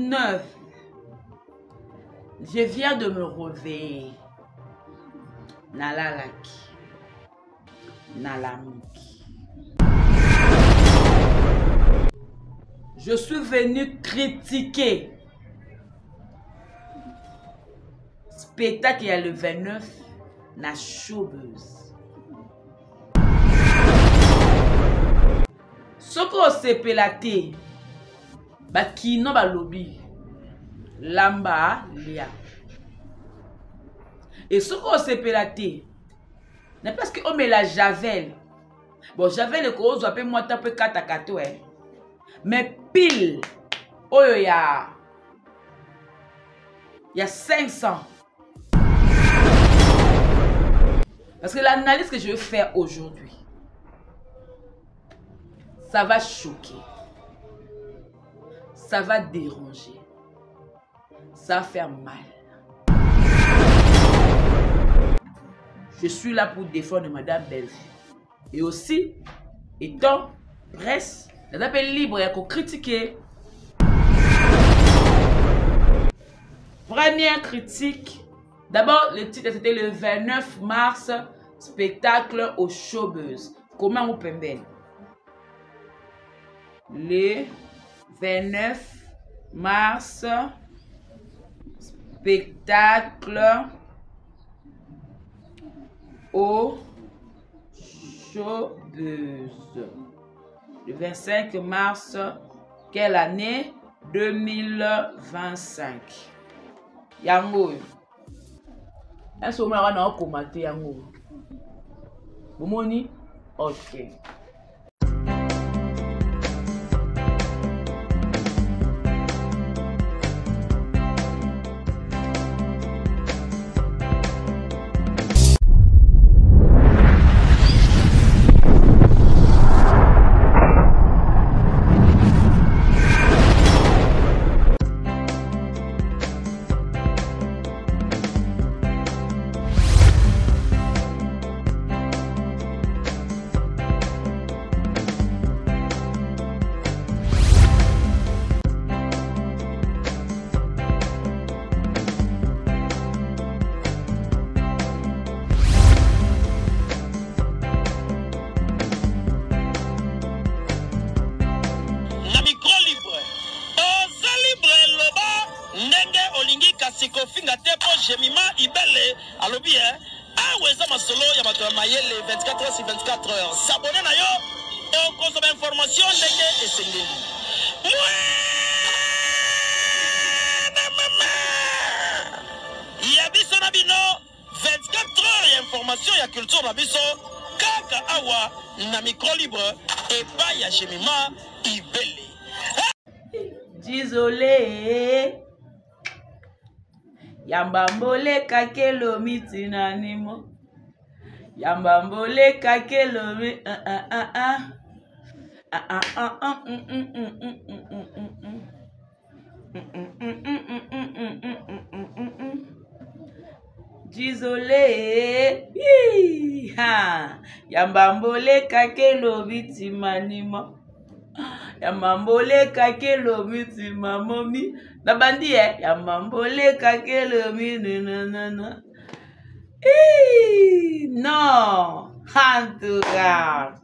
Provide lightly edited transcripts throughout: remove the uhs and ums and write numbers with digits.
29, je viens de me réveiller. Nalalaki, Nalamuki. Je suis venu critiquer spectacle il y a le 29 na Showbuzz. Soko sepelate bakino balobi lamba lia. Et soko sepelate n'est parce que on met la javel. Bon, javel ko ozo ape moi tape kata kato mais pile oyo ya 500. Parce que l'analyse que je vais faire aujourd'hui, ça va choquer, ça va déranger, ça va faire mal. Je suis là pour défendre Madame Bellevue. Et aussi, étant presse, elle appelle libre et pour critiquer. Première critique. D'abord, le titre c'était le 29 mars, spectacle au Showbuzz. Comment vous pouvez? Le 29 mars, spectacle au Showbuzz. Le 25 mars, quelle année? 2025. Yango. Est-ce que vous avez commenté yango? Vous moni? Ok. Kofinga tepo Jemima Ibele alobi aweza masolo ya bato ya mayele 24 heures sur 24 heures. S'abonner na yo okozoma information ndenge esengeli. Ya biso na bino 24 heures ya information ya culture na biso kaka awa na micro libre epa ya Jemima Ibele. Désolé. Yambambole kakelo mitina nimo. Yambambole kakelo mi Désolé. Yambambole kakelo mitima nimo. Yambambole kakelo mitima momi. Nabandi yambambole kakelo mi nanana. Non, en tout cas.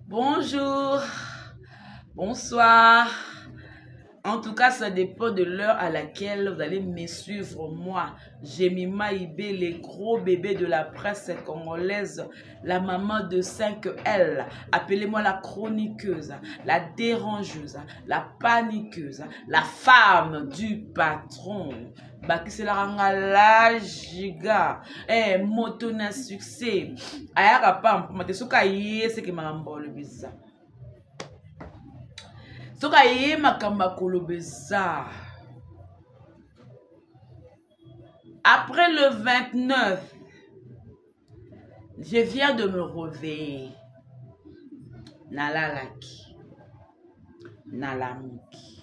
Bonjour, bonsoir. En tout cas, ça dépend de l'heure à laquelle vous allez me suivre. Moi, Jemima Ibele, les gros bébés de la presse congolaise, la maman de 5L. Appelez-moi la chroniqueuse, la dérangeuse, la paniqueuse, la femme du patron. Bakisi la rangala giga. Moto na succès. Ayaka pam, mate soka yé, c'est que ma mbole bizarre. Soka ye makamba kolobeza. Après le 29, je viens de me réveiller. Nalalaki, Nalamuki.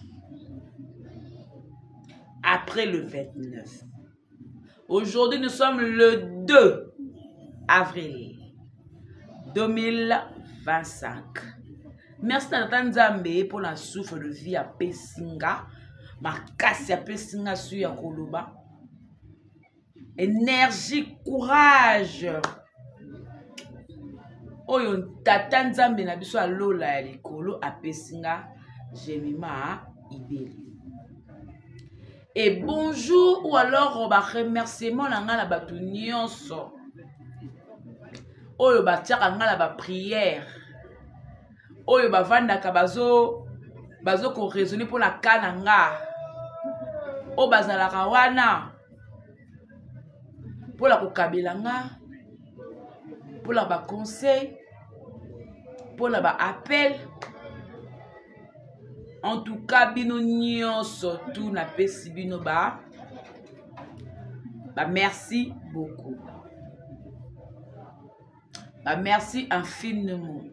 Après le 29. Aujourd'hui, nous sommes le 2 avril 2025. Merci à Tata Nzambe pour la souffle de vie à Pessinga. Ma casse à Pessinga sur ya Koloba. Énergie, courage. Oyo Tata Nzambe na biso alola ya likolo a Pessinga. Jemima Ibele. Et bonjour ou alors ba remerciement na nga na batu nyonso. Oyo ba tiaka nga na ba prière. Oyo ba vandaka bazo ko raisonner pour la kananga. O bazalaka wana. Pour la kokabela nga. Pour la ba conseil. Pour la ba appel. En tout cas, bino nyonso tout na pesi bino ba merci beaucoup. Merci infiniment.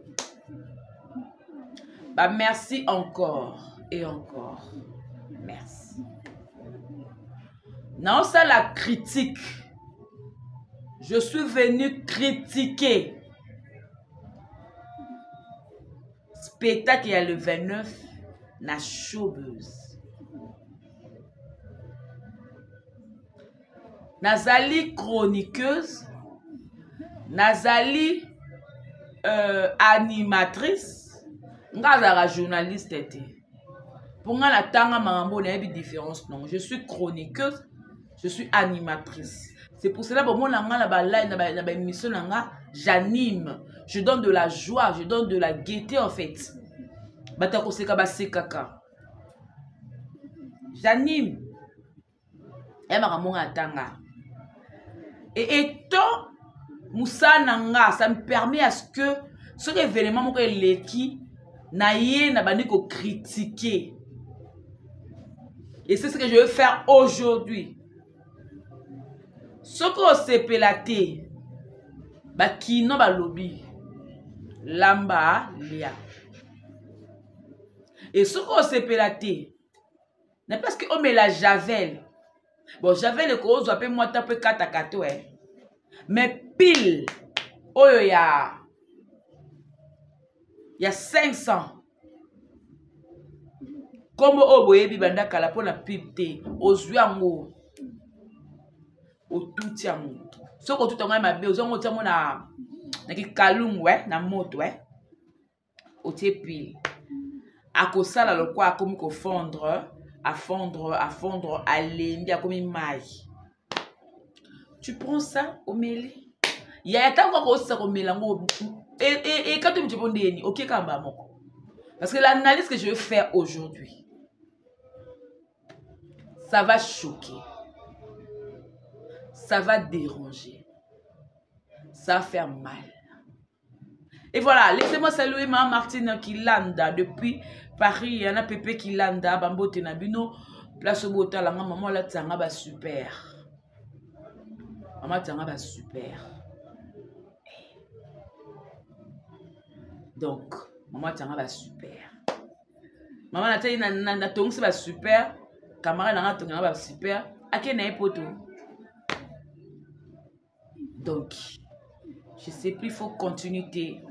Merci encore et encore. Merci. Non, ça la critique. Je suis venu critiquer. Spectacle il y a le 29. Na showbiz. Nazali chroniqueuse. Nazali animatrice. Ngazara journaliste. Pour nga la tanga marambo na yebi différence non. Je suis chroniqueuse. Je suis animatrice. C'est pour cela bon na nga na ba live na ba émission na nga j'anime. Je donne de la joie, je donne de la gaieté en fait. Batako seka ba sekaka. J'anime. Et maramonga tanga. Et étant Moussa Nanga, ça me permet à ce que ce événement moko eleki na ye na bandi ko critiquer. Et c'est ce que je veux faire aujourd'hui. Ce que c'est pelaté ba kino ba lobby lamba lia. Et ce qu'on s'est pélaté, n'est pas parce qu'on met la javel. Bon, javel est qu'on doit payer moi taper 4 à 4, ouais. Mais pile, oh, il y a 500. Comme au boye bibanda kala pour la pipte, aux yuango, au tout yango. Ce qu'on tout en ma bé, aux yango tiamo na ki kalung, ouais, na moto, ouais. Au tie pile. A kosala le quoi comme ko fondre, à fondre, à lembi, à comme maille. Tu prends ça au mêlé. Il y a tant qu'on ça au mélango. Et quand tu me dis ok kamba moko. Parce que l'analyse que je veux faire aujourd'hui, ça va choquer. Ça va déranger. Ça va faire mal. Et voilà, laissez-moi saluer ma Martine Kilanda depuis Paris. Il y en a Pépé Kilanda, Bambo Tenabino, Place Bota, la maman la tanga ba super. Maman tanga ba super. Donc, maman tanga ba super. Maman la tanga na tongsi ba super. Camarade na tanga ba super. Ake na poto. Donc, je sais plus, il faut continuité.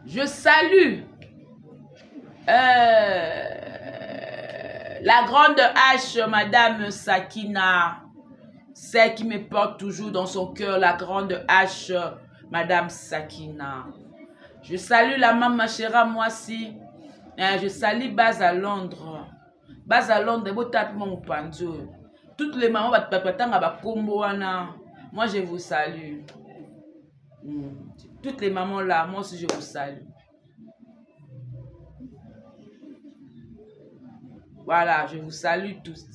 Je salue la grande H, Madame Sakina, celle qui me porte toujours dans son cœur, la grande H, Madame Sakina. Je salue la maman chéra, moi aussi. Je salue Baz à Londres. Baz à Londres, toutes les mamans, moi je vous salue. Toutes les mamans là, moi aussi je vous salue. Voilà, je vous salue tous.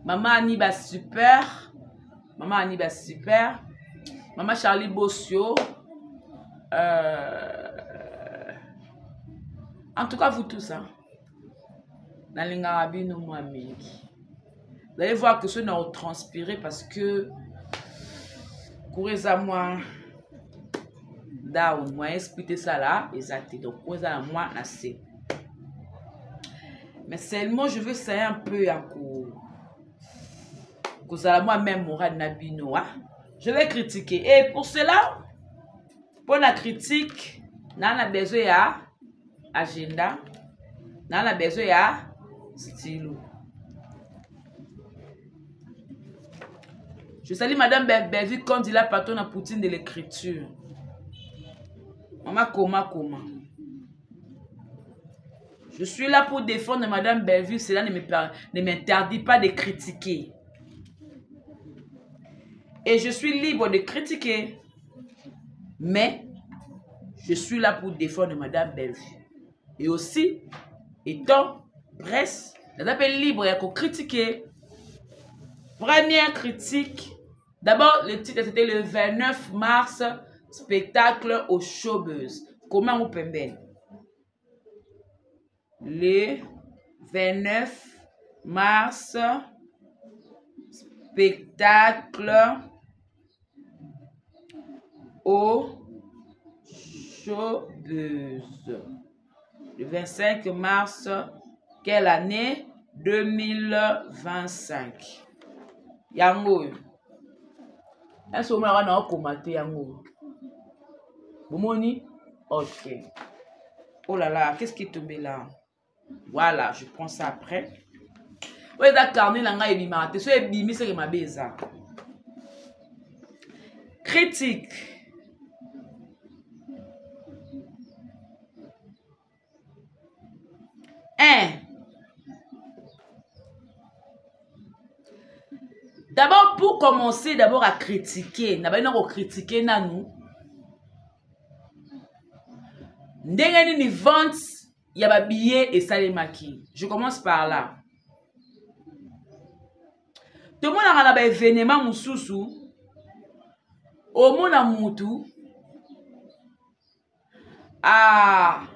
Maman Aniba super. Maman Aniba super. Maman Charlie Bossio. En tout cas, vous tous, hein. Dans les Arabino, moi, vous allez voir que ce n'a pas transpiré parce que courez à moi. Down, moi expliquer ça là, exact. Donc, courez à moi, assez. Mais seulement, je veux savoir un peu à quoi. Vous allez moi-même, Mourad Nabino, hein. Je vais critiquer. Et pour cela, pour la critique, Nana besoin ya agenda. Nana besoin ya stylo. Je salue Madame Bellevue comme dit la patronne à Poutine de l'écriture. Maman, comment? Je suis là pour défendre Madame Bellevue. Cela ne m'interdit pas de critiquer. Et je suis libre de critiquer. Mais je suis là pour défendre Madame Bellevue. Et aussi, étant presse, je suis libre de critiquer. Première critique. D'abord, le titre c'était le 29 mars, spectacle au Showbuzz. Comment vous pouvez? Le 29 mars, spectacle au Showbuzz. Le 25 mars, quelle année? 2025. Yango. Est-ce que vous avez commenté yango? Boumoni? Ok. Oh là là, qu'est-ce qui est tombé là? Voilà, je prends ça après. Oui, d'accord, il y a des carnets, c'est ma beza. Critique. D'abord, pour commencer d'abord à critiquer, nous critiquer nous. Ndenge ni vente ya ba billet et salemaki. Je commence par là. Tout le monde a un événement mususu. Au mona mutu. A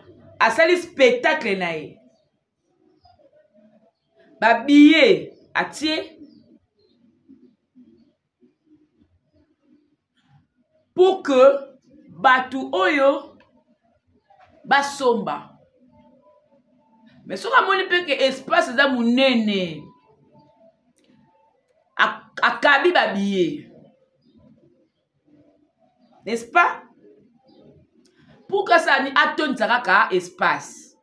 sali spectacle nae. Ba billet a tie. Pour que batu oyo basomba. Mais si on a que espace za munene akabi babiye. N'est-ce pas? Pour que ça ni aton saraka espace.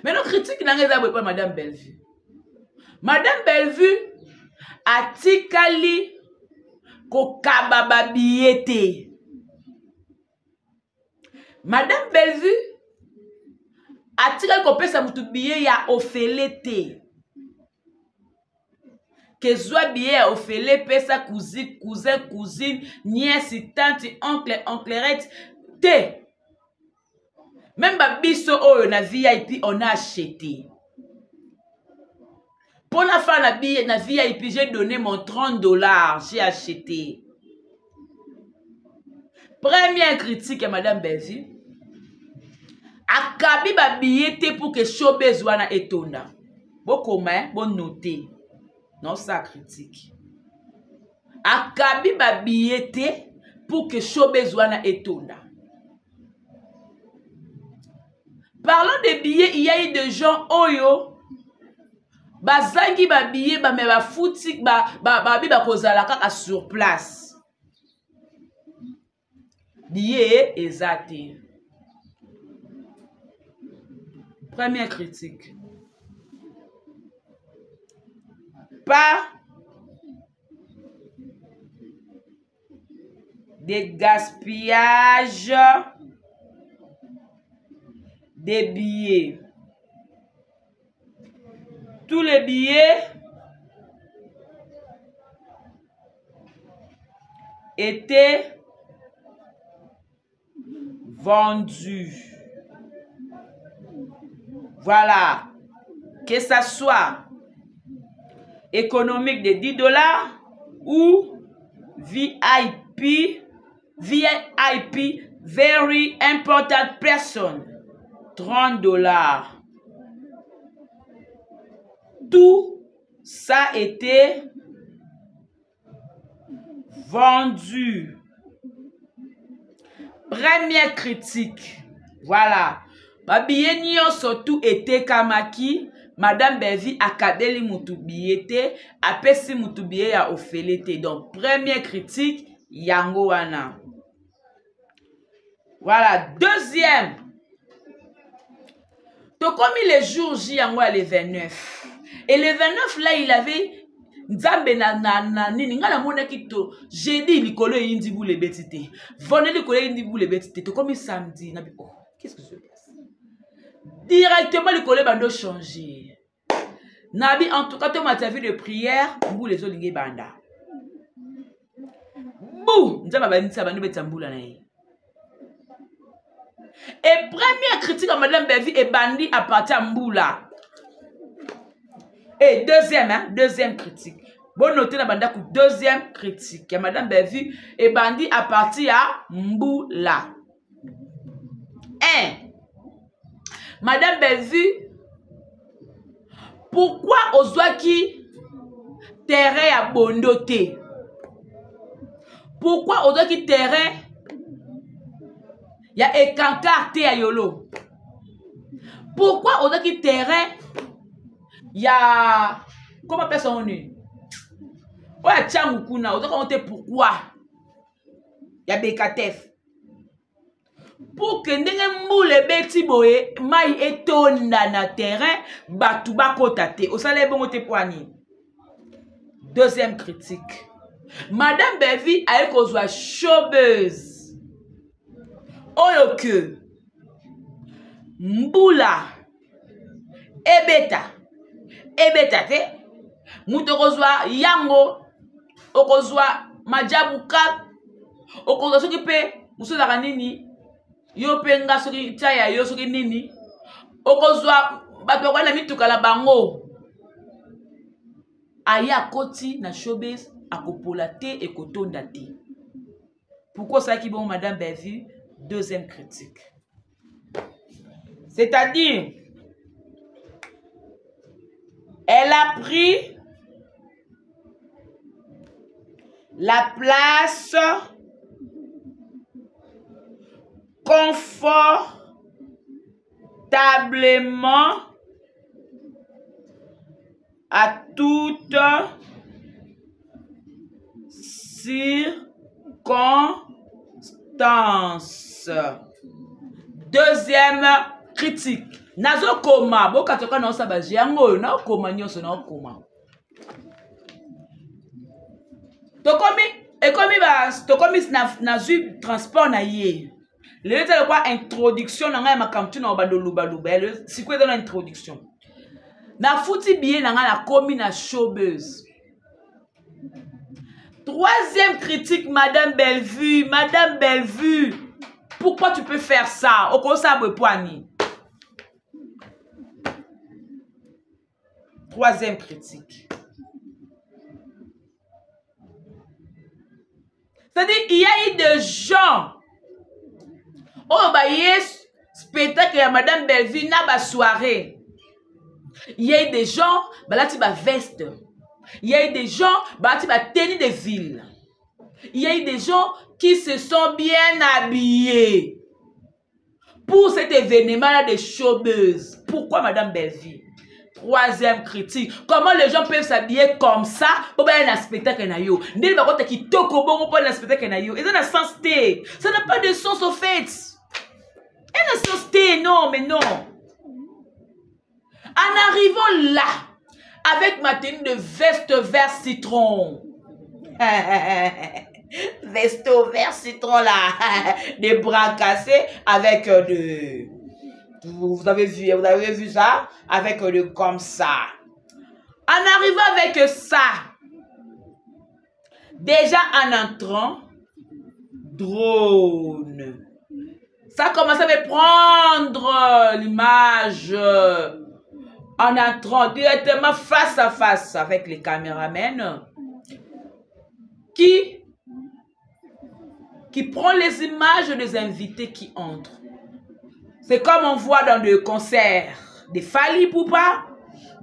Mais nos critiques n'engagent pas Madame Bellevue. Madame Bellevue a tikali ko kababa biyete. Madame Bellevue a tikali ko pesa mutu biye ya ofelete. Que soit biye ofele pesa cousin, nièce, tante, oncle, onclerette, te. Même babiso oyo na VIP on a acheté. Pour la fin la billet na VIP j'ai donné mon $30, j'ai acheté. Première critique à Madame Bellevue. Akabi ba billet te pour que Showbuzz wana etonda. Bon comment, bon noter. Non, ça critique. Akabi ba billet te pour que Showbuzz wana etonda. Parlant des billets, il y a eu des gens oyo bazangi ba billet ba me ba fouti ba kozala kaka sur place. Billet exact. Première critique. Pas de gaspillage des billets. Tous les billets étaient vendus. Voilà. Que ça soit économique de $10 ou VIP, very important person, $30. Tout ça était vendu. Première critique. Voilà. Babiye nyo surtout était kamaki. Madame Bellevue akadeli mutubiyete. Apesi mutubiye ya ofelete. Donc, première critique, yango wana. Voilà, deuxième. Donc, comme les jours J, les 29. Et le 29, là, il avait... Nzambe na nini nga na mona kito jeudi likolo yindi boule betité vendredi likolo yindi boule betité to comme samedi na oh qu'est-ce que je passe directement likolo bando changer nabi en tout cas to ma vie de prière boule les olinge banda bou nzamba banisa bando betambula na ye. Et première critique à Madame Belvi et bandi à partir de Mboula. Et deuxième critique. Bon, notez la bande deuxième critique. Madame Belvi et bandi à partir à Mboula. 1. Madame Belvi, pourquoi Ozwaki terrain à Bondoté? Pourquoi Ozwaki terrain il y a écancarte à Yolo? Pourquoi Ozwaki terrain il y a... Comment appelle son nom? Oh, il y a Tchamukuna. Pourquoi? Il y a Bekatef. Pour que ndenge moule beti boye, mai etonda na terrain, batuba kotate. Au salaire bon te poigné. Deuxième critique. Madame Belvi a kozwa chaubeuse. Oyo que Mboula ebeta te muto kozwa yango okozwa majabuka okozwa soki pe musala nini yo penga soki taya yo soki nini okozwa bato kwa na mituka la bango aya koti na showbiz akopola te et kotonda te. Pourquoi ça qui bon Madame Belvi? Deuxième critique. C'est-à-dire elle a pris la place confortablement à toute circonstance. Deuxième critique. Nazo koma boka toka na osabaji yango na koma nyoso na koma. Tokomi na zui transport na ye. Le leta kwa introduction na nga makamtu na obando luba. Sikwe dans introduction. Na futi biye na nga na komi na showbiz. Troisième critique Madame Belvi. Madame Belvi. Pourquoi tu peux faire ça? Oko sa bo poani. Troisième critique. C'est-à-dire, il y a eu des gens. Oh, bah, yes, spectacle à Madame Belvi, na ba soirée. Il y a eu des gens, bah, là, tu vas veste. Il y a eu des gens, bah, tu vas tenir des villes. Il y a eu des gens qui se sont bien habillés pour cet événement-là de showbiz. Pourquoi Madame Belvi? Troisième critique. Comment les gens peuvent s'habiller comme ça pour faire un spectacle na yo? N'est pas quand qui toko bon pour un spectacle na yo. Et ça n'a sens té. Ça n'a pas de sens au fait. Et n'a sens té non mais non. En arrivant là avec ma tenue de veste vert citron. Veste vert citron là, des bras cassés avec de... Vous avez vu ça? Avec le comme ça. En arrivant avec ça, déjà en entrant, drone. Ça commence à me prendre l'image en entrant directement face à face avec les caméramens qui prend les images des invités qui entrent. C'est comme on voit dans des concerts de Fally Poupa,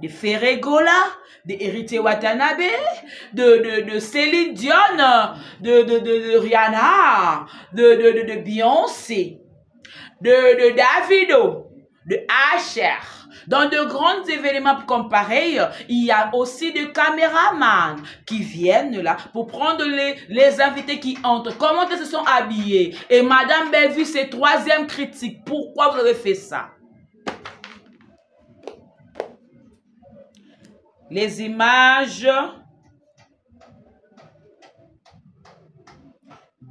de Ferregola, de Héritier Watanabe, de Céline Dion, de Rihanna, de Beyoncé, de Davido, de HR. Dans de grands événements comme pareil, il y a aussi des caméramans qui viennent là pour prendre les invités qui entrent. Comment ils se sont habillés? Et Madame Bellevue, c'est troisième critique. Pourquoi vous avez fait ça? Les images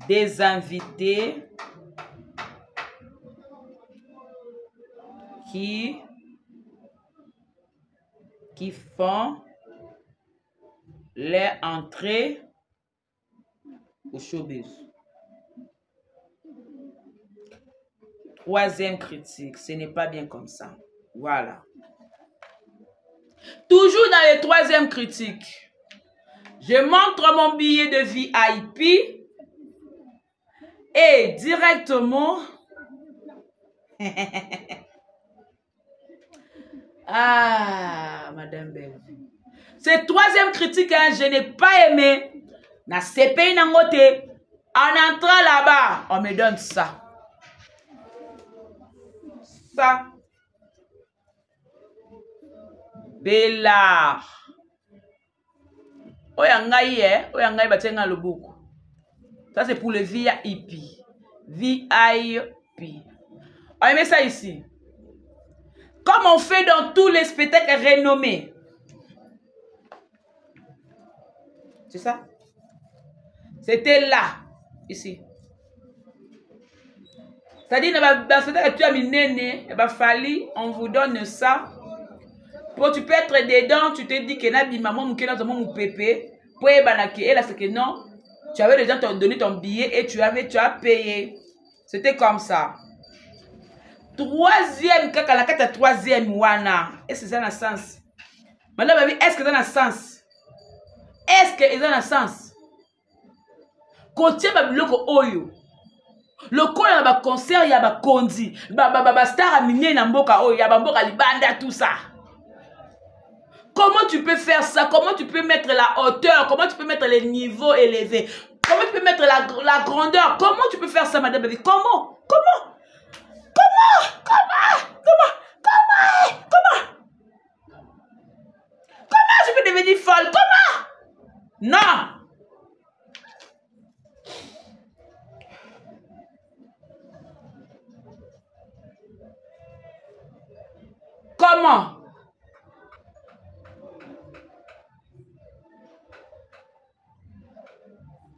des invités qui font leur entrée au showbiz. Troisième critique, ce n'est pas bien comme ça. Voilà. Toujours dans les troisièmes critiques, je montre mon billet de VIP et directement... Ah, Madame Bellevue. C'est troisième critique, hein, je n'ai pas aimé. Na CPI Nangote, en entrant là-bas, on me donne ça. Ça. Bellard. Oyangaye, oyangaye batenga le beaucoup. Ça c'est pour le VIP. VIP. On met ça ici. Comme on fait dans tous les spectacles renommés. C'est ça? C'était là, ici. C'est-à-dire, dans ce spectacle, tu as mis néné, il va falloir, on vous donne ça. Pour tu peux être dedans, tu te dis que na maman mouké dans mon pépé. Pour et là c'est que non, tu avais déjà donné ton billet et tu as payé. C'était comme ça. Troisième, quand la carte troisième wana, est-ce que ça a un sens? Madame, est-ce que ça a un sens? Est-ce que ça a un sens? Côté babiloko oyo. Le coin y a ba concert, y a ba kondi, ba star aminé na mboka oyo, y a ba mboka libanda tout ça. Comment tu peux faire ça? Comment tu peux mettre la hauteur? Comment tu peux mettre les niveaux élevés? Comment tu peux mettre la grandeur? Comment tu peux faire ça, Madame Bellevue? Comment? Comment? Comment? Comment? Comment? Comment? Comment? Comment je peux devenir folle? Comment? Non! Comment?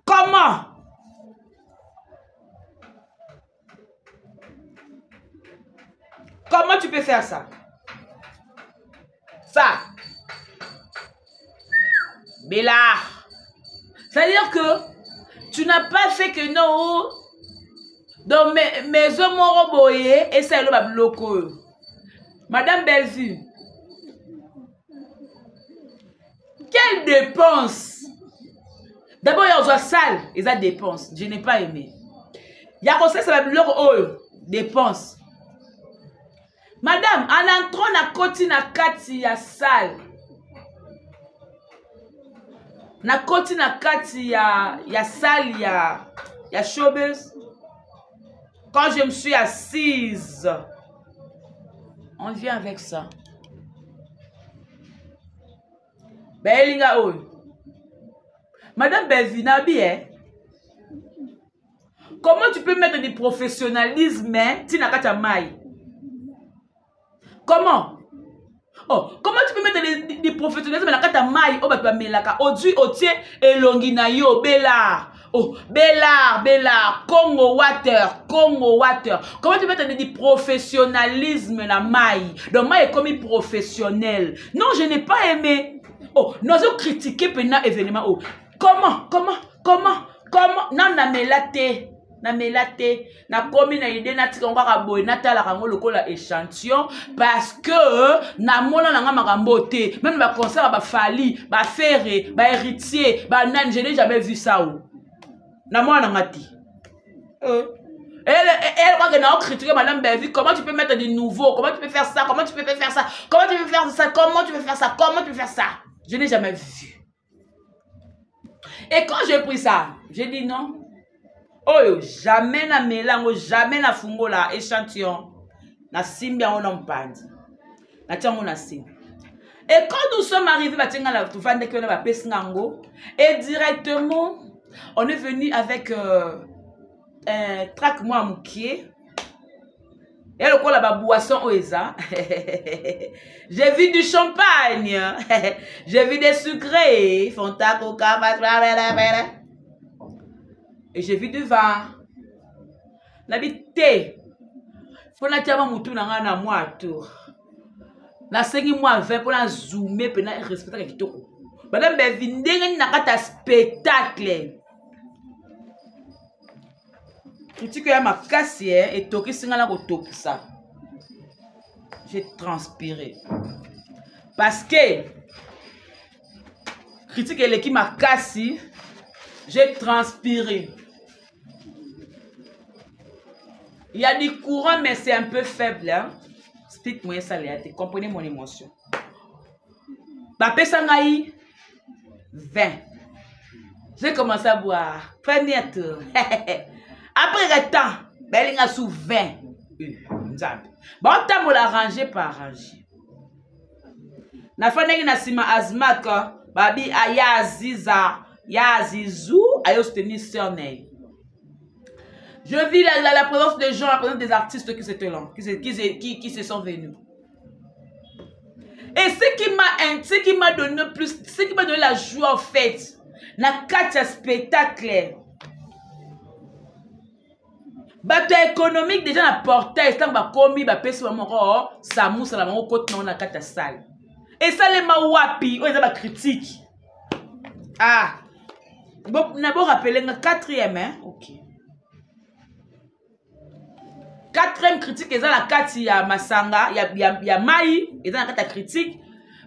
Comment? Comment tu peux faire ça? Ça. Bellard. C'est-à-dire que tu n'as pas fait que non. Dans mes hommes roboyés et c'est le bloco. Madame Bellevue. Quelle dépense? D'abord, il y a une salle, ils ont dépense. Je n'ai pas aimé. Il y a conseil, ça va leur dépense. Madame, en entrant na koti na kati ya salle. Na koti na kati ya salle ya showbiz. Quand je me suis assise, on vient avec ça. Belinga oyo. Madame Bellevue, comment tu peux mettre du professionnalisme comment? Oh, comment tu peux mettre du professionnalisme dans la maille? Oh, bah, melaka. Odu, otie, elongina yo, Bellard. Oh, Bellard, Congo Water. Comment tu peux mettre du professionnalisme dans la maille? Donc, maille est comme professionnel. Non, je n'ai pas aimé. Oh, nous avons critiqué pendant l'événement. Oh, comment? Non, na melate. Na komi na idée na tika ngaka boy na tala kango lokola échantillon parce que na mona na makambo te. Même ba concert ba fali, ba ferré, ba héritier, ba nan, je n'ai jamais vu ça ou. Na mona ngati. Elle croit que nous avons critiqué Madame Bellevue. Comment tu peux mettre du nouveau? Comment tu peux faire ça? Comment tu peux faire ça? Comment tu peux faire ça? Comment tu peux faire ça? Comment tu peux faire ça? Je n'ai jamais vu. Et quand j'ai pris ça, j'ai dit non. Oh, jamais na mélange, jamais na fungo là, échantillon. Na simbi yango na mpandi. Na tiango na simbi. Et quand nous sommes arrivés, et directement, on est venu avec trac moi moukier. Et le coup là-bas, boisson oeza. J'ai vu du champagne. J'ai vu des sucrés. Fanta, coca, et j'ai vu du vin. L'habité. Faut na tiama moutou na moi à tour. Na sengi moi 20 pour na zoomer pour na respecter kitoko. Madame Belvindenge na kata spectacle. Critique ya makasi et toki singa na ko tokisa. J'ai transpiré. Parce que critique eleki makasi, j'ai transpiré. Il y a du courant mais c'est un peu faible hein. Explique-moi ça, Léa. Comprenez mon émotion. Bapé Sangaï, 20. J'ai commencé à boire. Premier tour. Après le temps, il y a sous 20. Bon, on l'a rangé par rangé. Na fane na sima azmaka, babi aya ziza, ya zizou, ayo soutenir sernei. Je vis la présence des gens, la présence des artistes qui étaient là, qui se sont venus. Et ce qui m'a donné plus, ce qui m'a donné la joie en fait, la carte spectacle. Bateau économique déjà na portail, c'est un commis, ba pèse maman, ça mousse la maman côté non na carte salle. Et ça les ma wapi, on les a critique. Ah, bon, n'a pas rappelé le quatrième, hein, ok. Quatrième critique, ils ont la carte, il y a Masanga, il y a Maï, ils ont la carte critique.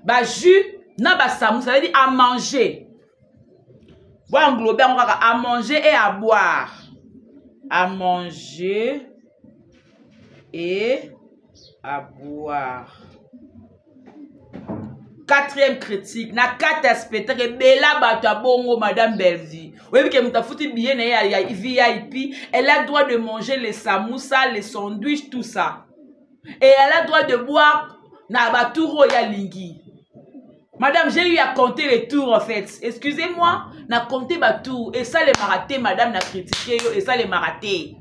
Bah, jus, na ba samou, ça veut dire à manger. Bon, englobé, on va à manger et à boire. À manger et à boire. Quatrième critique, na carte spectacle, bella bata bongo, Madame Belvi. Oui, parce que m'a foutu bien, il y a VIP, elle a le droit de manger les samoussas, les sandwichs, tout ça. Et elle a le droit de boire na baturo ya lingi. Madame, j'ai eu à compter les tours en fait. Excusez-moi, na compté ma tour. Et ça les maraté, madame n'a critiqué. Et ça les maraté.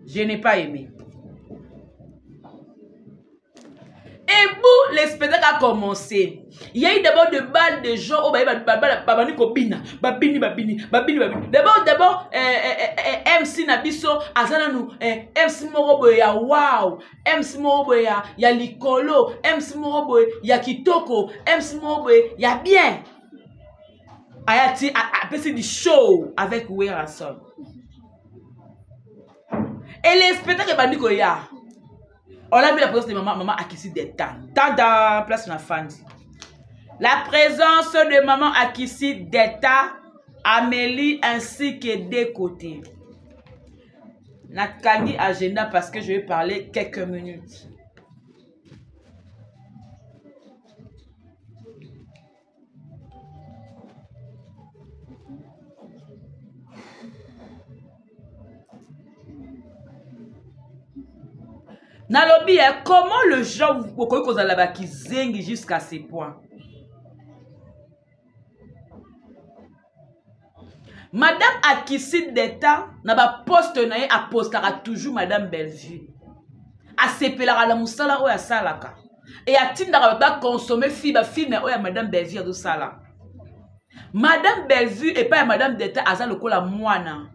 Je n'ai pas aimé. Et bon, le spectacle a commencé. Il y a eu d'abord de balles de gens. Oh, babani kobina. Babini. D'abord, MC Nabiso, Azana nous, MC Morobo ya wow, MC Morobo ya likolo, MC Morobo ya kitoko, MC Morobo ya bien. Ayati a passé du show avec Werason. Et les spectacles bandiko ya. On a vu la présence de maman Akissi Detta. Tada, place na fandi. La présence de maman Akissi Detta, Amélie ainsi que des côtés. Nakani agenda parce que je vais parler quelques minutes. Nalobi, comment le genre vous pouvez qui zengi jusqu'à ces points? Madame Akissi Detta n'a pas poste naé a postera toujours Madame Bellevue. A sepelara la musala ou ya salaka. Et a tindara ba consommer fiba film ou ya Madame Bellevue do sala. Madame Bellevue et pas Madame Detta aza lokola moana.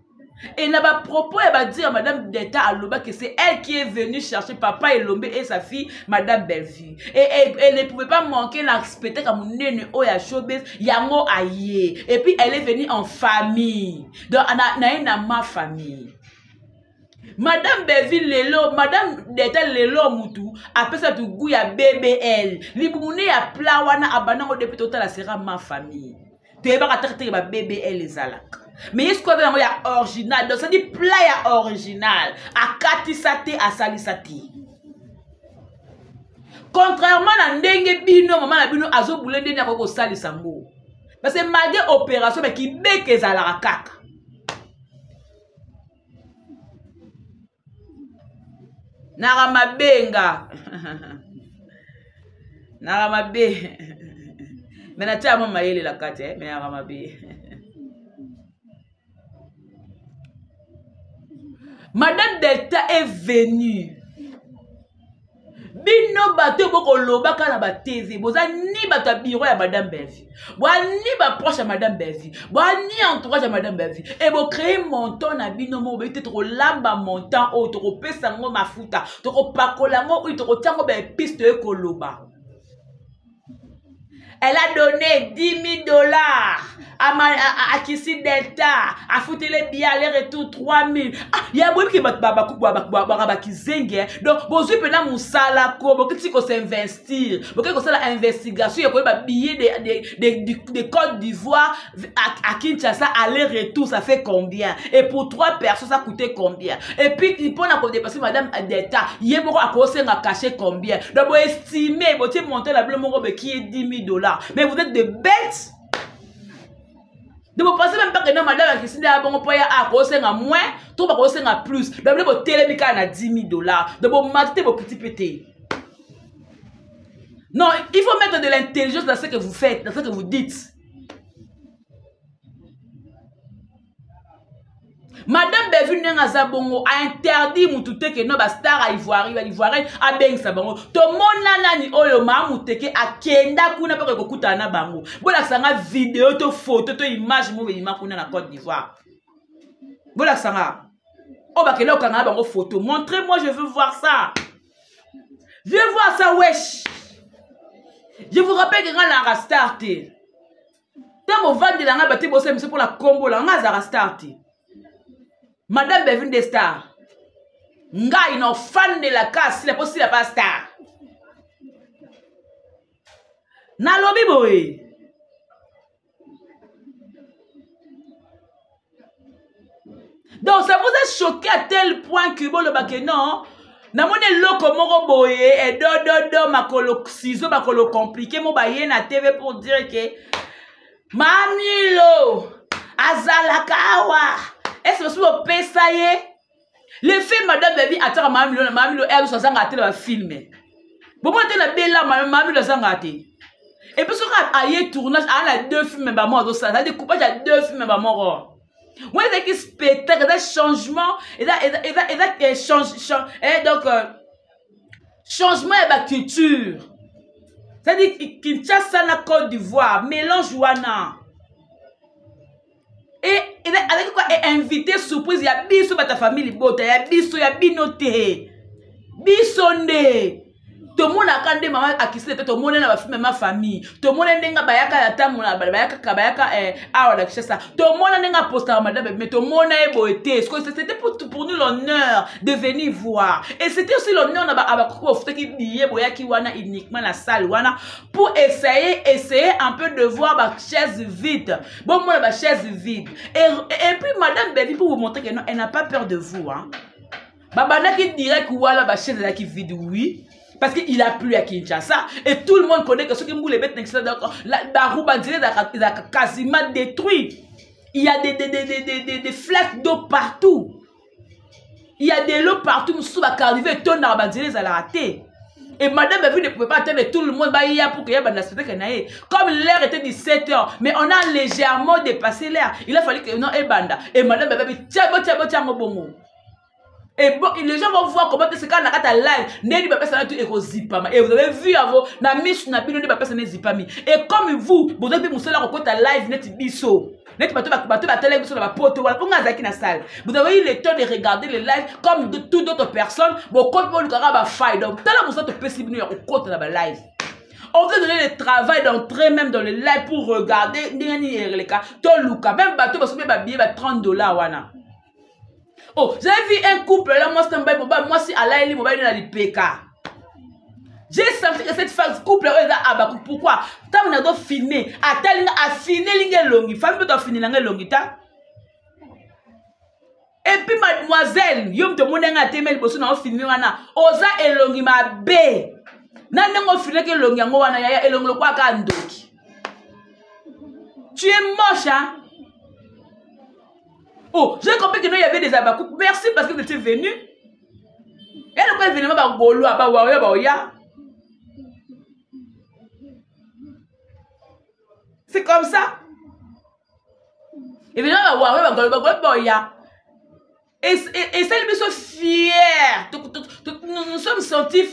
Et n'a pas propos elle va dire à Madame Detta à Loba que c'est elle qui est venue chercher papa et Lombe et sa fille Madame Bellevue. Et elle ne pouvait pas manquer la respecter comme nene oya showbiz yango aye. Et puis elle est venue en famille. Donc na ma famille. Madame Bellevue lelo, Madame Detta lelo mutu après ça tu goût ya BBL. Libumune ya plawana abanango depuis total la sera ma famille. Tu es pas traiter ba BBL les alaka. Mais est-ce qu'on a un original? Donc ça dit plat original. A kati sate a sali sate. Contrairement à ndenge bino maman na bino azo boule ndenge na ko sali sango. Parce que malgré opération mais qui beke za la kaka. Naramabenga. Naramabe. Mais na tia mama yele la kate, mais naramabe. Madame Delta est venue. Bino bato boko lobaka na ba TV. Boza ni bato bureau ya Madame Belvi. Boa ni ba proche ya Madame Belvi. Boa ni entourage ya Madame Belvi. Et bo créer montant na bino mo be tro lamba montant o to pesa ngo mafuta. To pakola ngo o to tiango ba piste e koloba. Elle a donné 10 000 $ à Kissi Delta, à foutre les billets aller-retour 3 000. Ah, il y a beaucoup qui zenge. Donc, bon, je peux pas mon salaire, bon, qu'est-ce qu'on s'investir, bon, qu'est-ce qu'on s'est l'investigation, il y a quoi, billet de Côte d'Ivoire à Kinshasa aller-retour, ça fait combien? Et pour 3 personnes, ça coûtait combien? Et puis, il peut pas dépasser Madame Delta, il y a beaucoup à cause à cacher combien? Donc, vous estimez, vous monter la bleu qui est 10 000 $. Mais vous êtes des bêtes. De vous pensez même pas que non, madame, qui s'est à bon point à cause à moins, tout va cause à plus. De vous télémica à 10 000 $. De vous mater vos petits pétés. Non, il faut mettre de l'intelligence dans ce que vous faites, dans ce que vous dites. Madame Belvi Nengazabongo a interdit Moutouté que no ba star à Ivoirien a beng sa bango. To mona nani oyo ma Mouteke a kenda kuna pe ko kutana bango. Bola sanga vidéo to photo to image mo ima kuna na Côte d'Ivoire. Bola sanga. O ba kelo kanga bango photo. Montrez-moi, je veux voir ça. Je veux voir ça wesh. Je vous rappelle que quand la star té. Tant mo vendre la nga bati bosse monsieur pour la combo la nga za star té. Madame Belvin des stars. Nga ino fan de la casse, si la possible pas star. Na lobi boy. Donc ça vous a choqué à tel point que bon le baké non. Na mone loko moko boye et do makolo ciseau makolo compliqué mo ba yé na TV pour dire que Mamilo azalakawa. Est-ce que vous pouvez payer? Le film Madame Belvi attend Mamilo elle soit zangaté le film. Bon moi t'es la belle là Mamilo zangaté. Et puis sur un aïe tournage à la 2 films bah moi ça ça découpage à 2 films bah moi. Ouais c'est qui spectacle des changements et changement et la culture. C'est-à-dire Kinshasa na Côte d'Ivoire mélange wana. Et avec quoi est invité surprise, il y a biso ta famille bota, il y a biso, il y a binoté. Bisonde. Tout le monde a quand maman a qui c'était tout le monde na ma famille. Tout le monde ndenga bayaka ya tamu na bayaka awa la kishasa. Tout le monde ndenga posta madame mais tout le monde est beauté. C'était pour nous l'honneur de venir voir. Et c'était aussi l'honneur na abakoko qui billet boyaki wana uniquement la salle wana pour essayer un peu de voir ma chaise vide. Bon moi la chaise vide. Et puis madame Belvi pour vous montrer que non, elle n'a pas peur de vous hein. Babana qui dirait que voilà ma chaise là qui vide oui. Parce qu'il a plu à Kinshasa. Et tout le monde connaît que ceux qui moulent les bêtes, la roue bandine a quasiment détruit. Il y a des flaques d'eau partout. Il y a de l'eau partout. Sous la carrière, et ton bandine a raté. Et madame Belvi ne pouvait pas attendre tout le monde pour qu'il y ait un aspect. Comme l'heure était 17 h, mais on a légèrement dépassé l'heure. Il a fallu que non, et banda. Et madame Belvi, tiens, bon. Et bon, les gens vont voir comment c'est quand on a ta live. N'est pas personne tout et zipama. Et vous avez vu avant na miss na bino pas personne zipami. Et comme vous avez vu la rencontre ta live net biso. Net bato ba télé biso na ba poto wala pour ngazaki na salle. Vous avez eu le temps de regarder les lives comme de toutes d'autres personnes. Bon comme vous le ba faille. Donc tala vous te possible au côté na ba live. On vous a donné le travail d'entrer même dans le live pour regarder ni les cas. To luka même bato ba souper ba billet ba $30 wana. Oh, j'avais vu un couple là, moi si Allah est mobile dans l'IPK. J'ai senti que cette femme couple là, Abakou, pourquoi? Tant on a doit filmer, a filmé l'ingé longi, femme peut finir l'ingé longi ta. Et puis mademoiselle, yom te monenga temel bosu na filmer wana, oza elongi ma bé. Nande ngo filmer que longi ngo wana ya elongi lo kwa ka ndoki. Tu es moche hein? Oh, j'ai compris que non, il y avait des abacous. Merci parce que vous étiez venus. Et le quoi événement ba golo ba wa ba ya. C'est comme ça. Évidemment ba wa ba golo ba ya. Et celles qui sont fiers. Nous sommes sentis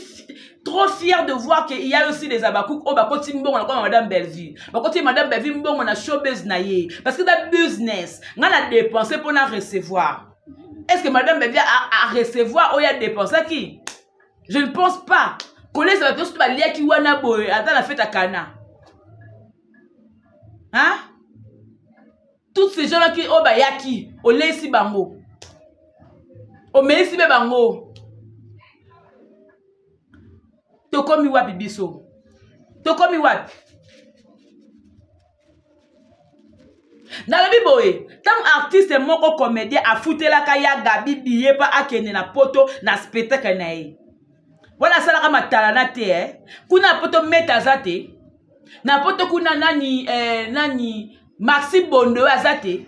trop fiers de voir qu'il y a aussi des abakouk. Oh, bah, quand on a Madame Belleville. Bah, quand Madame Belleville, on a showbiz naïe. Parce que dans business, on a dépensé pour la recevoir. Est-ce que Madame Belleville a recevoir ou il a dépensé qui? Je ne pense pas. Connaissez la personne qui va qui wana boy. Attends la fête à Cana. Hein? Tous ces gens-là qui, oh, bah, yaki. Au laissi bango. Au laissi bango. Tokomi wapi biso. Tokomi wapi. Dans la Bible, tant artiste moko comédien a fouté la kaya gabi billet pa akene na poto na spectacle na ye. Voilà ça la matalana te kuna poto metazate. Na poto kuna nani Maxi Bondo azate.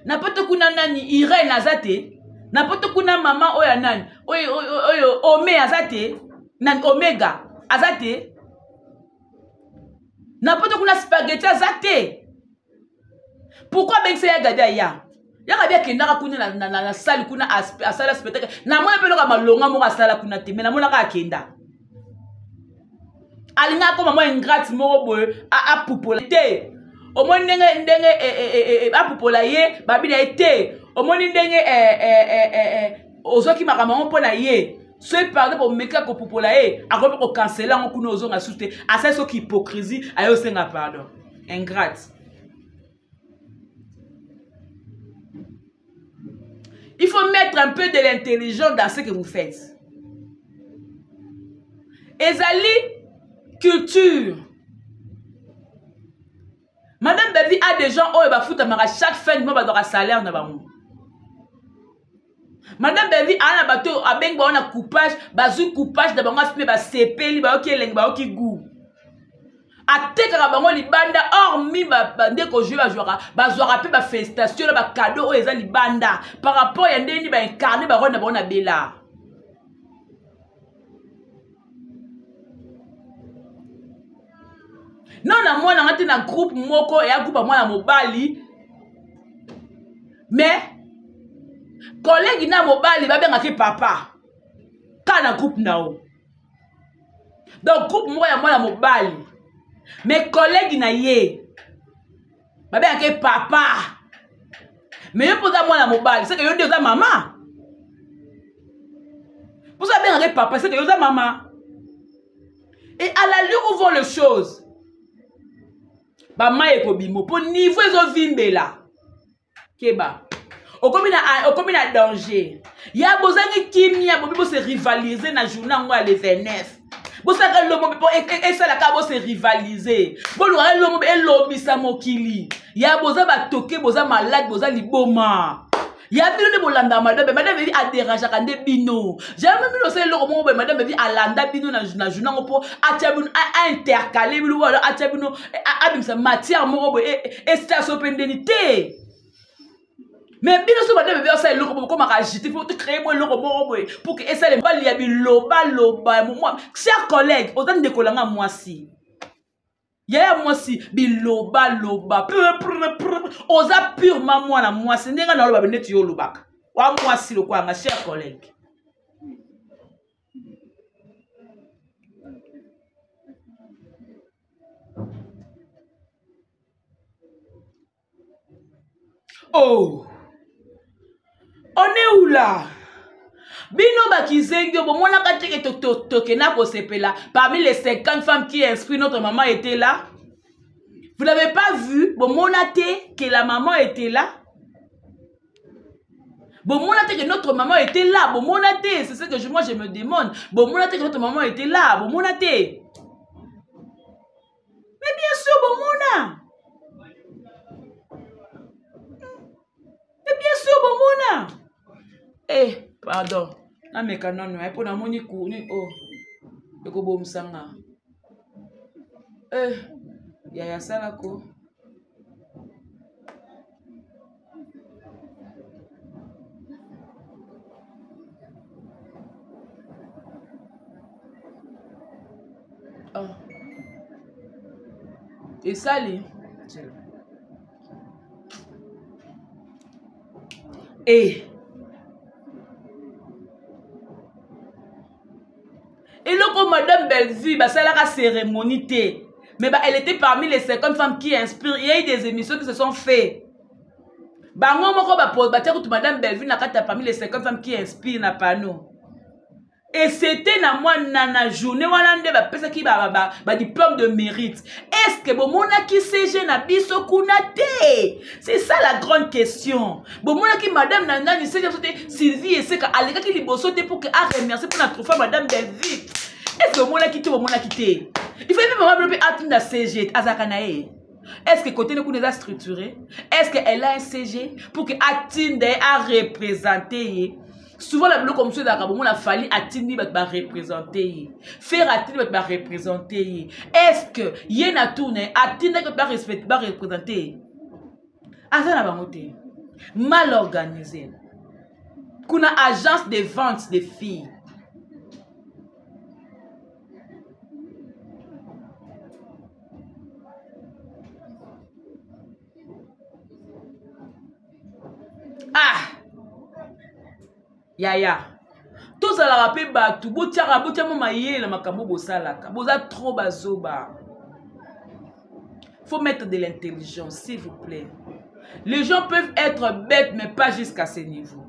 Na poto kuna nani Irene azate. Na poto kuna mama oya nani. Oyo Ome azate. Nan Omega azate. Na poto kuna spaghetti azate. Pourquoi ben c'est gada ya? Ya ka bien kendaka kuna na salle kuna a salle spectacle. Na mona pe loka malonga mo ka sala kuna te, mais na mona ka kenda. Alinga ko mama ingrate mo boy a pupola te. O moni ndenge a pupola ye, babi na te. O moni ndenge ozoki makama mo pona ye. Soit pardon pour meka ko pupola ye, akope ko canceler ngo kuna ozonga sute. Asa so ki hypocrisie, ayo senga pardon. Ingrate. Il faut mettre un peu de l'intelligence dans ce que vous faites. Ezali culture. Madame David a des gens qui foutent chaque fin de mois dans un salaire. Madame David a un bateau a coupage, bazou coupage de bango filmé ba CP ba ok goût. A tekaka bango libanda hormis ba ndeko jouer ba jouera ba jouera pe ba félicitation ba cadeau eza libanda par rapport ya ndeni ba incarner ba rona bona bela. Non na moi na ngati na groupe moko ya groupe moi na mobali mais collègue na mobali ba benga ki papa kana groupe nao. Donc groupe moko ya moi na mobali mes collègues na ye ba bien que papa mais yo posa moi na mobile c'est que yo ndeza maman pour ça bien que papa c'est que yo za maman et à la lieu où vont les choses ba maye ko bimo pour niveau ezo vimbela keba okomi na danger ya bozangi kimia bobi bo se rivaliser na journée ngo le 29. Vous savez, l'homme et ça la cabo se rivaliser. Bon, l'homme et l'homme ça mokili. Ya boza ba toke, boza malade, boza liboma. Ya vu le bolanda madame a dérangé quand des bino. J'ai même vu le l'homme madame vi alanda bino na journée pour atabun a intercaler bi wala atabino abim sa matière mo et station pendinité. Mais bien sûr, madame veut ça le comme agiter faut créer moi le pour que ça les bali ya biloba moi chers collègues autant de kolanga moi si ya moi si biloba oza purement moi na moi si ndenga na loba benetu yo lobaka wa moi si le quoi chers collègues. Oh, on est où là? Bino bakizengyo bomona kateke tokena ko sepela parmi les 50 femmes qui inscrites notre maman était là. Vous n'avez pas vu bomona te que la maman était là? Bomona te que notre maman était là, bomona te, c'est ce que moi je me demande. Bomona te que notre maman était là, bomona te. Mais bien sûr bomona. Mais bien sûr bomona. Eh, pardon. Na meka nono, pour na moni kuni oh. Eko bomsanga. Ya sala ko. Oh. Et ça, lui. Et là, comme Madame Bellevue, ça la cérémonie. Mais elle était parmi les 50 femmes qui inspirent. Il y a eu des émissions qui se sont faites. Madame Bellevue n'a pas parmi les 50 femmes qui inspirent na panneau. Et c'était na moi na journée walande ba pesa ki ba diplôme de mérite. Est-ce que bon mona ki CG na biso kunate? C'est ça la grande question. Bon mona ki madame nana ni CG Sylvie et c'est ka aleka ki liboso te pour que a remercier pour notre femme madame Bellevue. Est-ce que bon mona ki te bon mona ki te? Il faut même maman bloquer atunda CG azakanae. Est-ce que côté nous a structuré? Est-ce qu'elle a un CG pour que Atinde a représenté? Souvent la bloc comme ça on a fallu Atinde va représenter. Faire Atinde va représenter. Est-ce que yena tourne Atinde va représenter? Azana bangote. Mal organisé. Kuna agence de vente de filles. Ah! Yaya. Tout ça la rappelle batou. Botia mama yé la makambo bosalaka. Boza trop bazoba. Faut mettre de l'intelligence, s'il vous plaît. Les gens peuvent être bêtes, mais pas jusqu'à ce niveau.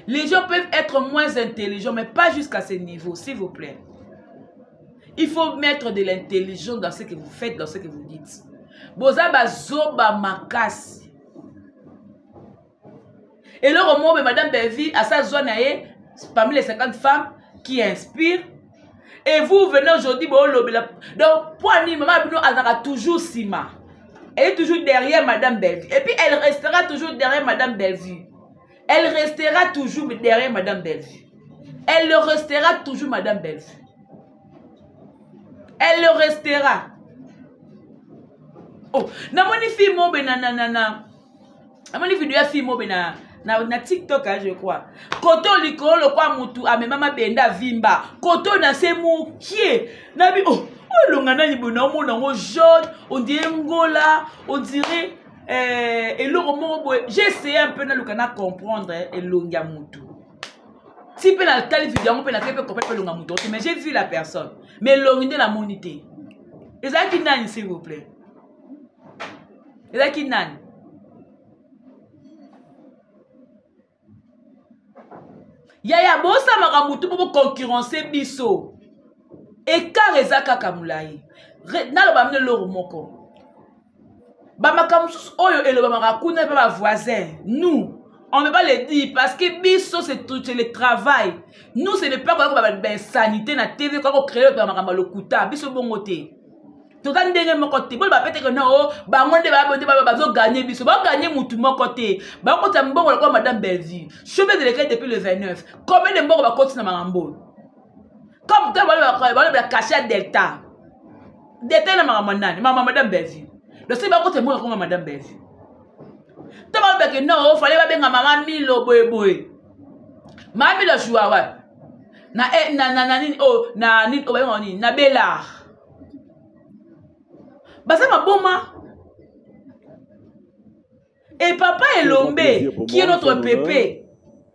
Les gens peuvent être moins intelligents, mais pas jusqu'à ce niveau, s'il vous plaît. Il faut mettre de l'intelligence dans ce que vous faites, dans ce que vous dites. Boza bazoba makasi. Et là, au moment Madame Bellevue, à sa zone, parmi les 50 femmes qui inspirent. Et vous venez aujourd'hui, donc, pour Annie, Maman Bino Azara toujours Sima. Elle est toujours derrière Madame Bellevue. Et puis, elle restera toujours derrière Madame Bellevue. Elle restera toujours derrière Madame Bellevue. Elle le restera toujours Madame Bellevue. Elle le restera. Oh, na moni fille mo benana. Na moni vidéo fille mo benana. Na TikTok, je crois. Koto likolo kwa mutu amemama benda vimba. Koto na se moukie. Nabi oh longana ni bona mo nango jaune, on dirait ngola, on dirait j'ai essayé un peu na lukana comprendre elongia mutu. Si pe na tali vidéo mo pe na fait comprendre elonga mutu, mais j'ai vu la personne. Mais l'onginde la monité. Ezaki nani s'il vous plaît? Ezaki nani? Yaya bosa makamutu pour concurrencer biso. Et car ezaka kamulai. Nalo bamne loro moko. Ba makamusu oyo elo ba makakuna ba voisin. Nous, on ne peut pas le dire parce que biso c'est tout le travail. Nous ce n'est pas quoi ba sanité na TV quoi créer ba makamba lokuta biso bongote. Tout le ndenge mon côté bon ba peut-être que non ba monde ba zo gagner biso ba gagner mutu mon côté ba ko ta mbongo kwa madame Bellevue chemin de l'école depuis le 29 combien de mbongo ba continue na mambo comme toi ba cacher delta na madame Bellevue donc c'est ba ko ta mbongo kwa madame Bellevue to ba que non fallait ba benga maman Milo boy maman Milo jouawa na Bella. Basa Maboma. Et papa Elombe, qui est notre pépé.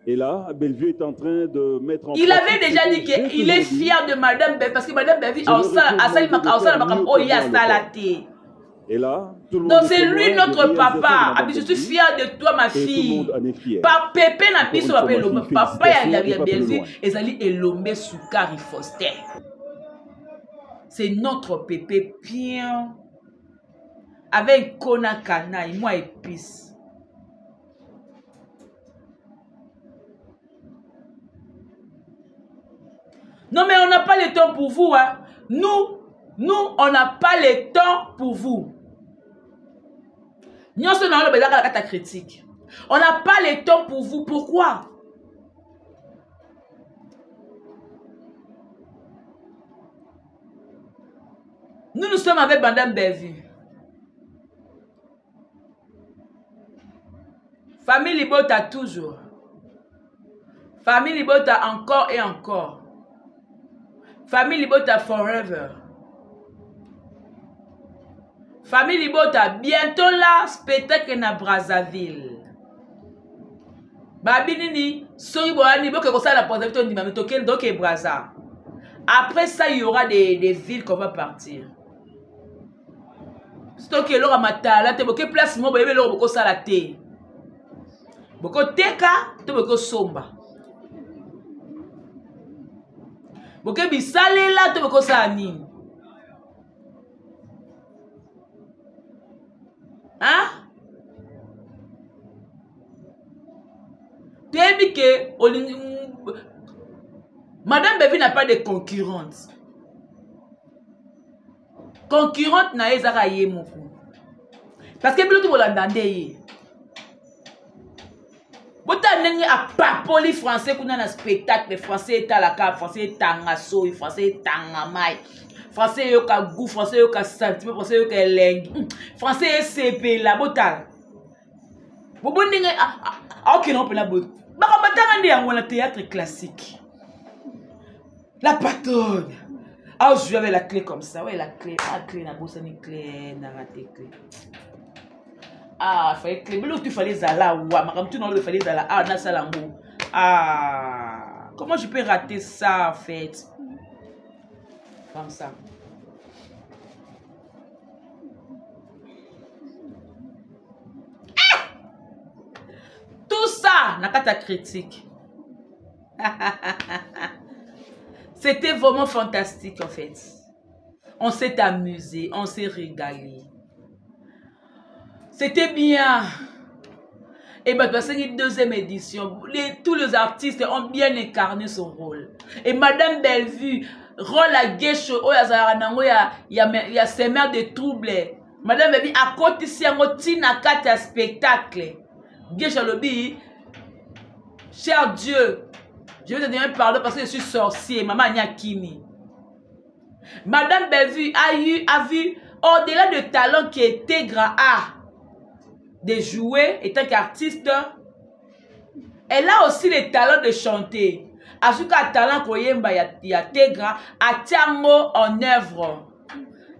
Et là, Bellevue est en train de mettre en il avait déjà dit qu'il est fier de Madame Bellevue, parce que Madame Bellevue et là, donc c'est lui notre papa. Je suis fier de toi ma fille. Par Pépé n'a pas papa Elombe. Papa y Bellevue et Zali Elombe Soukari Foster. C'est notre pépé bien. Avec Kona Kanaï, moi épice. Non mais on n'a pas le temps pour vous. Hein. Nous, on n'a pas le temps pour vous. Nous sommes dans le la critique. On n'a pas le temps pour vous. Pourquoi? Nous sommes avec Madame Bellevue. Famille Libota toujours. Famille Libota encore et encore. Famille Libota forever. Famille Libota, bientôt là, spectacle na Brazzaville. Babinini, soyi boani, boke kosa la Brazzaville, on dit mais toquel donc est Brazza. Après ça, il y aura des villes qu'on va partir. C'est ok, l'ora matala, te boke place mo boyebe l'ora boko sala te. Boko teka, te boko somba. Boke bisale la, te boko sala nini. Hein? Tebi que Madame Bevi n'a pas de concurrente. Concurrente na ezaka ye moko. Parce que biloto bolandande ye. Bota nenge a papoli français kuna na spectacle français etalaka français tanga soy français tanga mai. Français yoka goût, français yoka sentiment, français yoka elengi. Français CP la botal. Bobo ndenge ok non pena boy. Baka batanga ndi yango na théâtre classique. La patronne. Ah, je vais avec la clé comme ça. Ouais, la clé na bosse ni clé na raté clé. Ah, fallait clé. Mais l'autre tu fallait zala wa, makam tu non le fallait zala. Ah, na salango. Ah, comment je peux rater ça en fait? Comme ça. Tout ça, n'a pas ta critique. C'était vraiment fantastique en fait. On s'est amusé, on s'est régalé. C'était bien. Et bien, parce une deuxième édition, tous les artistes ont bien incarné son rôle. Et Madame Bellevue, rôle à Guécho, il y a ses mères de troubles. Madame Bellevue, à côté, si on a quatre spectacles. Guécho Lobby, cher Dieu, je vais te donner un pardon parce que je suis sorcier, maman Nyakimi. Madame Bellevue a vu, au-delà de talent qui était grand A, de jouer, étant qu'artiste, elle a aussi le talent de chanter. À ce qu'un talent qu'on y a Tegra, a Tiamo en œuvre.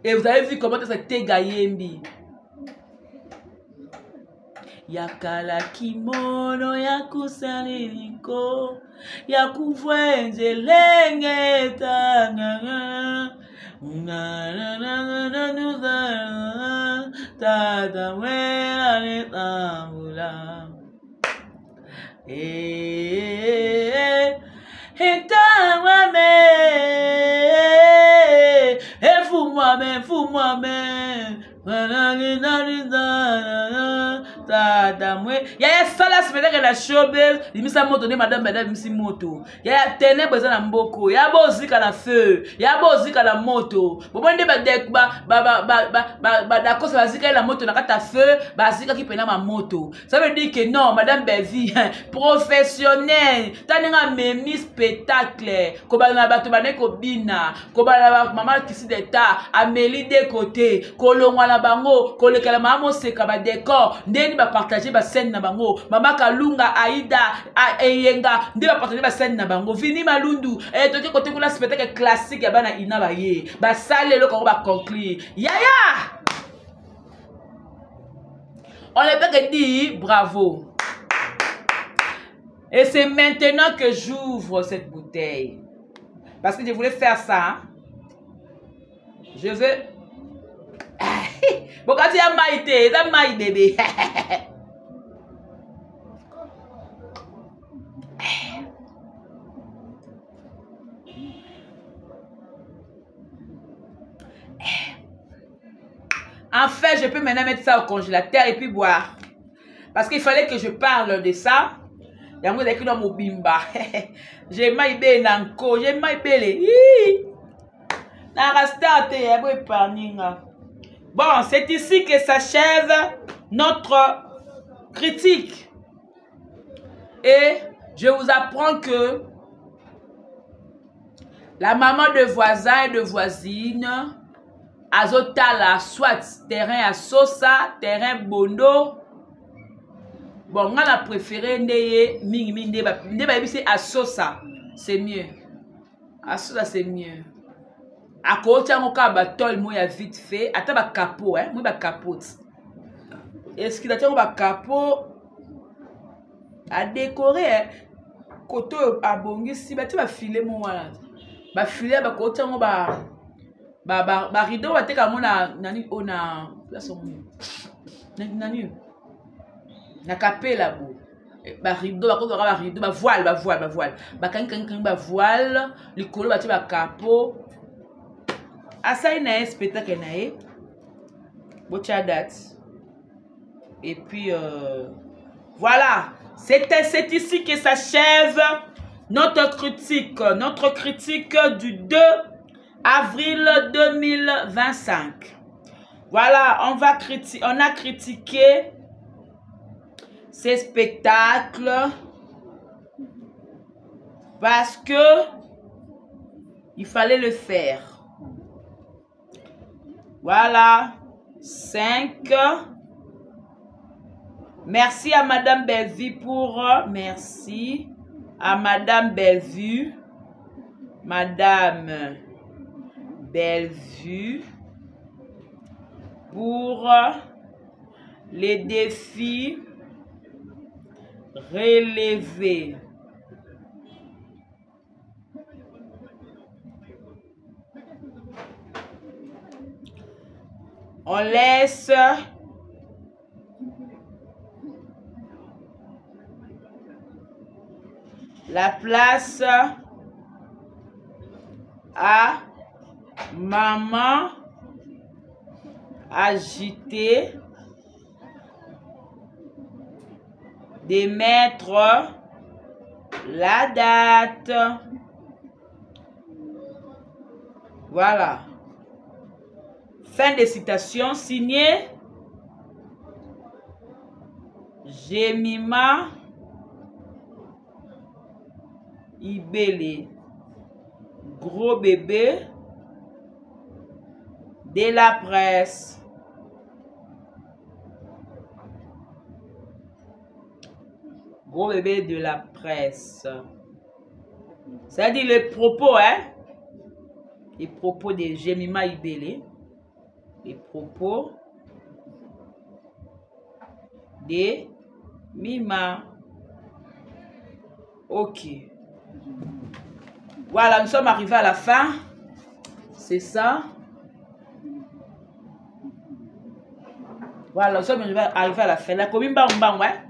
Et vous avez vu comment c'est Tega Yembi. Yakala kimono yakusaliliko yakuvwenze lengeta tata wera netambula etawame efumwame Yaya sala spectacle la showbiz, limisa moto ne madame misi moto. Yaya ténèbres za na mboko, ya bozika na feu, ya bozika na moto. Bobonde ba d'accord ça bazika la moto na kata feu, bazika ki pena ma moto. Ça veut dire que non, madame Bellevue professionnelle, taninga memi spectacle, ko ba na bato bane ko bina, ko ba na maman kisi d'État, Amélie de côté, ko longwa na bango, ko lekala mama seka ba décor, ndeni ba partager ba scène na bango, mama Kalunga, Aïda, Eyenga, ndeni ba partager ba scène na bango, Vini Malundu, toki côté ko la spectacle classique ya bana ina ba ye, ba sale lo ko ba conclure. Yaya! On ne peut que dire bravo. Et c'est maintenant que j'ouvre cette bouteille. Parce que je voulais faire ça. Je veux... Bon, quand il y a maïté, c'est maï bébé. En fait, je peux maintenant mettre ça au congélateur et puis boire. Parce qu'il fallait que je parle de ça. J'ai maïbé nanko, j'ai maïbé. Bon, c'est ici que s'achève notre critique. Et je vous apprends que la maman de voisins et de voisines azotala soit terrain à Sosa, terrain Bondo. Bon, on a préféré ndeye à Sosa, c'est mieux. À Sosa, c'est mieux. akoti yango ka batol moya vite fait ata bakapo moi bakapote eski dati yango bakapo adécoré koto oyo abongisi bati bafile mo wana bafile bakoti yango barideau bateka yango na nani o na place nani na kapela bo barideau bakotaka barideau bavoile bakangi bavoile likolo batie bakapo asali na ye spectacle na ye botia date et puis voilà c'est ici que s'achève notre critique du 2 avril 2025. Voilà, on a critiqué ces spectacles parce que il fallait le faire. Voilà, 5. Merci à Madame Bellevue pour... Merci à Madame Bellevue. Madame Bellevue pour les défis relevés. On laisse la place à maman agitée de mettre la date. Voilà. Fin de citation signée Jemima Ibele, gros bébé de la presse. Gros bébé de la presse. C'est-à-dire les propos, les propos de Jemima Ibele. Les propos de Mima. Ok. Voilà, nous sommes arrivés à la fin. C'est ça. Voilà, nous sommes arrivés à la fin. La commune Bambam, ouais.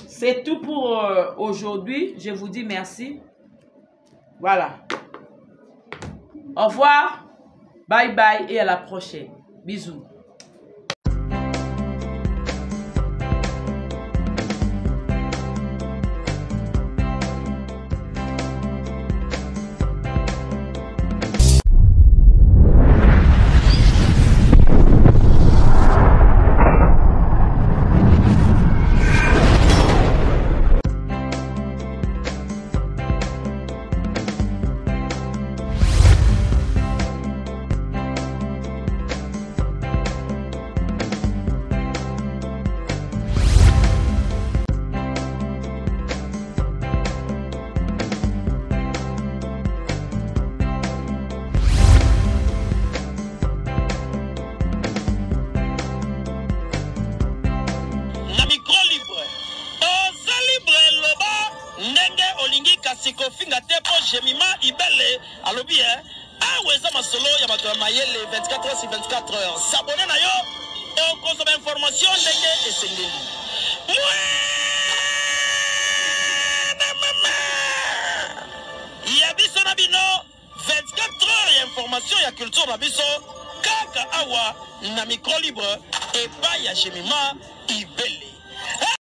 C'est tout pour aujourd'hui. Je vous dis merci. Voilà. Au revoir. Bye bye et à la prochaine. Bisous. Jemima Ibele alobi aweza masolo ya bato ya mayele 24 heures sur 24 heures. S'abonner na yo et consommer information ndenge esengeli. Ya biso na bino 24 heures ya information ya culture na biso kaka awa na micro libre et pas ya Jemima Ibele.